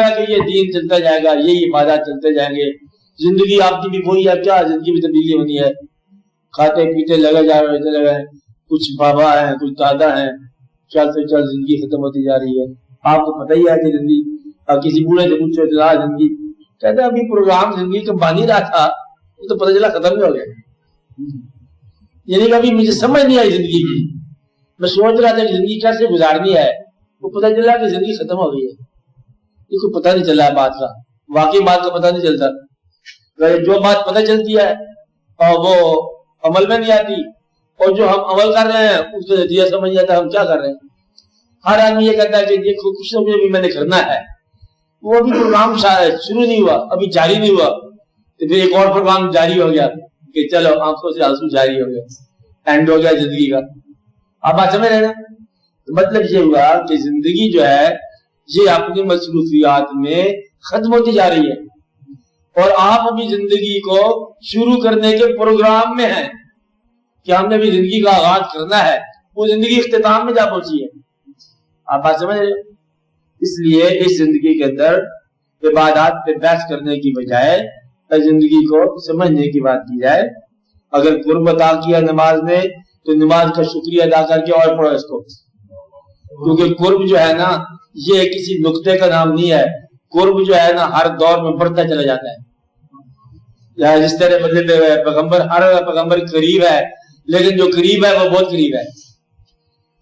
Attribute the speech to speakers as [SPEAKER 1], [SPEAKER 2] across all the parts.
[SPEAKER 1] کہ یہ دین چلتا جائے گا, یہی عبادات چلتے جائیں گے, زندگی آپ کی بھی وہی ہے, کیا زندگی میں تبدیلی ہونی ہے, کھاتے پیتے لگے جا رہے, کچھ بابا ہیں کچھ دادا ہیں, چل سے چل زندگی ختم ہوتی جا رہی ہے. آپ کو پتہ ہی ہے کہ زندگی, کسی بوڑھے سے پوچھو چلا زندگی, کہتے ہیں ابھی پروگرام زندگی کا بن ہی رہا تھا, وہ تو پتہ چلا ختم ہی ہو گیا. یعنی کہ ابھی مجھے سمجھ نہیں آئی زندگی کی, میں سوچ رہا تھا کہ زندگی کیسے گزارنی ہے, وہ پتہ چلا کہ زندگی ختم ہو گئی ہے. یہ کوئی پتہ نہیں چلا بات کا, واقعی بات کا پتہ نہیں چلتا. جو بات پتہ چلتی ہے اور وہ عمل میں نہیں آتی, اور جو ہم عمل کر رہے ہیں اس کا نتیجہ سمجھ جاتا ہے ہم کیا کر رہے ہیں. ہر آدمی یہ کہتا ہے کہ دیکھو کچھ نہ کچھ بھی میں نے کرنا ہے, وہ ابھی پروگرام شروع نہیں ہوا, ابھی جاری نہیں ہوا, تو پھر ایک اور پروگرام جاری ہو گیا کہ چلو آنکھوں سے آنسو جاری ہو گیا, اینڈ ہو گیا زندگی کا. آپ بات سمجھ رہے نا. مطلب یہ ہوا کہ زندگی جو ہے یہ اپنی مصروفیات میں ختم ہوتی جا رہی ہے, اور آپ ابھی زندگی کو شروع کرنے کے پروگرام میں ہیں کہ ہم نے ابھی زندگی کا آغاز کرنا ہے, وہ زندگی اختتام میں جا پہنچی ہے. آپ بات سمجھ رہے. اس لیے اس زندگی کے اندر عبادات پہ بحث کرنے کی بجائے زندگی کو سمجھنے کی بات کی جائے. اگر قرب عطا کیا نماز نے تو نماز کا شکریہ ادا کر کے اور پڑھو اس کو, کیونکہ قرب جو ہے نا یہ کسی نقطے کا نام نہیں ہے. قرب جو ہے نا ہر دور میں بڑھتا چلا جاتا ہے. جس طرح مطلب پیغمبر, ہر پیغمبر قریب ہے, لیکن جو قریب ہے وہ بہت قریب ہے.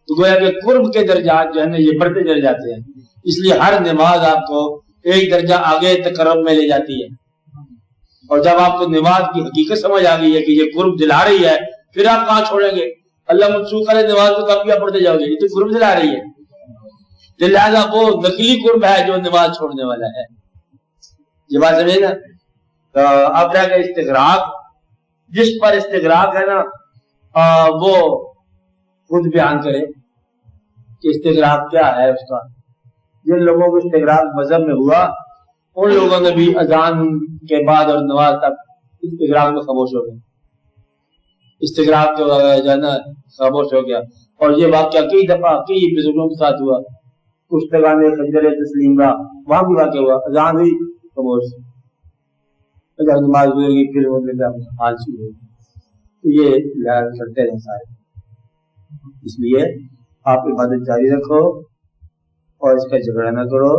[SPEAKER 1] تو گویا کہ قرب کے درجات جو ہے نا یہ بڑھتے چلے جاتے ہیں. اس لیے ہر نماز آپ کو ایک درجہ آگے تقرب میں لے جاتی ہے. اور جب آپ کو نماز کی حقیقت سمجھ آ گئی ہے کہ یہ قرب دلا رہی ہے, پھر آپ کہاں چھوڑیں گے. اللہ منسوخ کرے نماز کو تب کیا پڑھتے جاؤ گے, یہ تو قرب دلا رہی ہے. تو لہٰذا وہ نقلی قرب ہے جو نماز چھوڑنے والا ہے. یہ بات سمجھے نا. اب رہ گیا استغراق. جس پر استغراق ہے نا وہ خود بیان کرے کہ استغراق کیا ہے اس کا. جن لوگوں کو استغراق مذہب میں ہوا ان لوگوں نے بھی اذان کے بعد اور نماز تک استغراق میں خاموش ہو گئے. استغراق جو ہے نا خاموش ہو گیا. اور یہ واقعہ کئی دفعہ کئی بزرگوں کے ساتھ ہوا. کچھ لگانے خنجر تسلیم کا وہاں بھی واقع ہوا, اذان ہوئی خاموش, جب نماز گزرے پھر وہ حال شروع ہوئی. یہ لحاظ کرتے رہے سارے. اس لیے آپ عبادت جاری رکھو اور اس کا جھگڑا نہ کرو.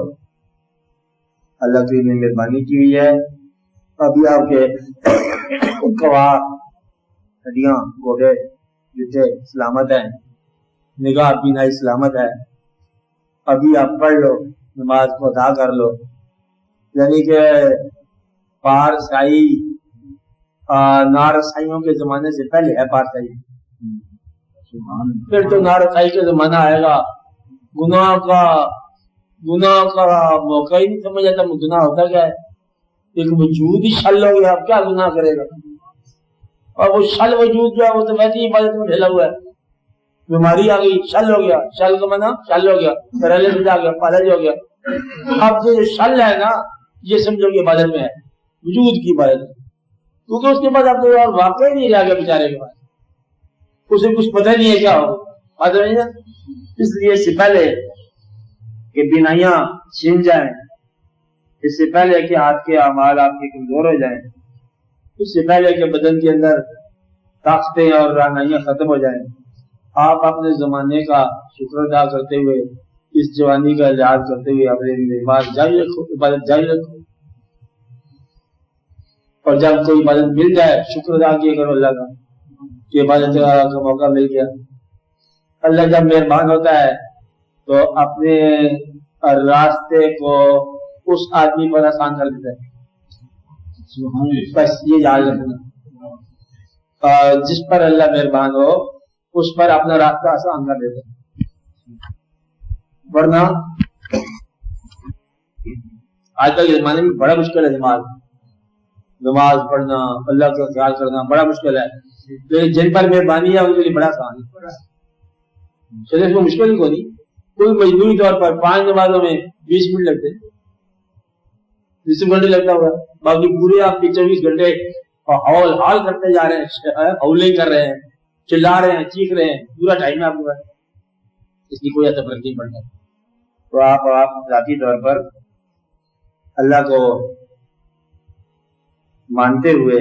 [SPEAKER 1] اللہ کی نے مہربانی کی ہوئی ہے. ابھی آپ کے گواہ ہڈیاں گھوڑے جوتے سلامت ہیں, نگاہ بینائی سلامت ہے. ابھی آپ پڑھ لو, نماز کو ادا کر لو. یعنی کہ پارسائی نارسائیوں کے زمانے سے پہلے ہے پارسائی. پھر تو نارسائی کا زمانہ آئے گا. گناہ کا موقع ہی نہیں سمجھ آتا. گناہ ہوتا کیا ہے, ایک وجود ہی شل ہو گیا, اب کیا گناہ کرے گا. اور وہ شل وجود جو ہے وہ تو ویسے ہی عبادت میں ڈھلا ہوا ہے. بیماری آ گئی, شل ہو گیا. شل کا معنی شل ہو گیا, پیرالائسس آ گیا, پالج ہو گیا. اب جو شل ہے نا یہ سمجھو کہ عبادت میں ہے, وجود کی عبادت ہے. کیونکہ اس کے بعد اب تو اور واقع ہی نہیں رہ گیا بیچارے کے پاس, اسے کچھ پتہ نہیں ہے کیا ہوگا. اس لیے اس سے پہلے کہ بینائیاں چھین جائیں, اس سے پہلے کہ ہاتھ کے اعمال آپ کے کمزور ہو جائیں, اس سے پہلے کہ بدن کے اندر طاقتیں اور رہنائیاں ختم ہو جائیں, آپ اپنے زمانے کا شکر ادا کرتے ہوئے, اس جوانی کا لحاظ کرتے ہوئے اپنے نماز جاری رکھو, عبادت جاری رکھو. اور جب کوئی عبادت مل جائے شکر ادا کیا کرو اللہ کا کہ عبادت کا موقع مل گیا. اللہ جب مہربان ہوتا ہے تو اپنے راستے کو اس آدمی پر آسان کر دیتا ہے. بس یہ یاد رکھنا, جس پر اللہ مہربان ہو اس پر اپنا راستہ آسان کر دیتا ہے. ورنہ آج کل کے زمانے میں بڑا مشکل ہے نماز پڑھنا, اللہ کا خیال کرنا بڑا مشکل ہے. لیکن جن پر مہربانی ہے ان کے لیے بڑا آسان ہے. چلے اس میں مشکل ہی کو نہیں. کوئی مجموعی طور پر 5 نمازوں میں 20 منٹ لگتے ہیں, 20 گھنٹے لگتا ہوگا. باقی پورے آپ 24 گھنٹے ہول حال کرتے جا رہے ہیں, ہولنگ کر رہے ہیں, چلا رہے ہیں, چیخ رہے ہیں, پورا ٹائم ہے آپ کو, اس کی کوئی فرق نہیں پڑتا. تو آپ ذاتی طور پر اللہ کو مانتے ہوئے،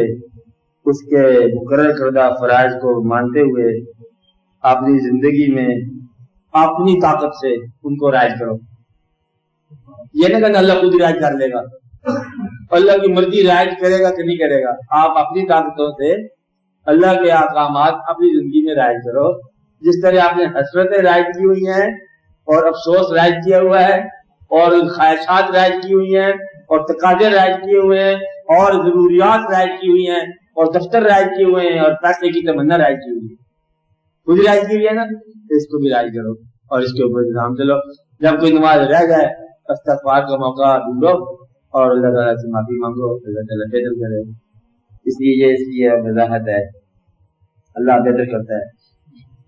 [SPEAKER 1] اس کے مقرر کردہ فرائض کو مانتے ہوئے اپنی زندگی میں اپنی طاقت سے ان کو رائج کرو. یہ نہ کہ اللہ خود ہی رائج کر لے گا، اللہ کی مرضی رائج کرے گا کہ نہیں کرے گا. آپ اپنی طاقتوں سے اللہ کے احکامات اپنی زندگی میں رائج کرو. جس طرح آپ نے حسرتیں رائج کی ہوئی ہیں اور افسوس رائج کیا ہوا ہے اور خواہشات رائج کی ہوئی ہیں اور تقاضے رائج کیے ہوئے ہیں اور ضروریات رائج کی ہوئی ہیں اور دفتر رائج کیے ہوئے ہیں اور پیسے کی تمنا رائج کی ہوئی ہے، خود رائج کی ہوئی ہے نا، اس کو بھی رائج کرو اور اس کے اوپر انتظام چلو. جب کوئی نماز رہ جائے استغفار کا موقع ڈھونڈو اور اللہ تعالیٰ سے معافی مانگو، اللہ تعالیٰ بہتر کرے. اس لیے یہ اس کی وضاحت ہے، اللہ بہتر کرتا ہے.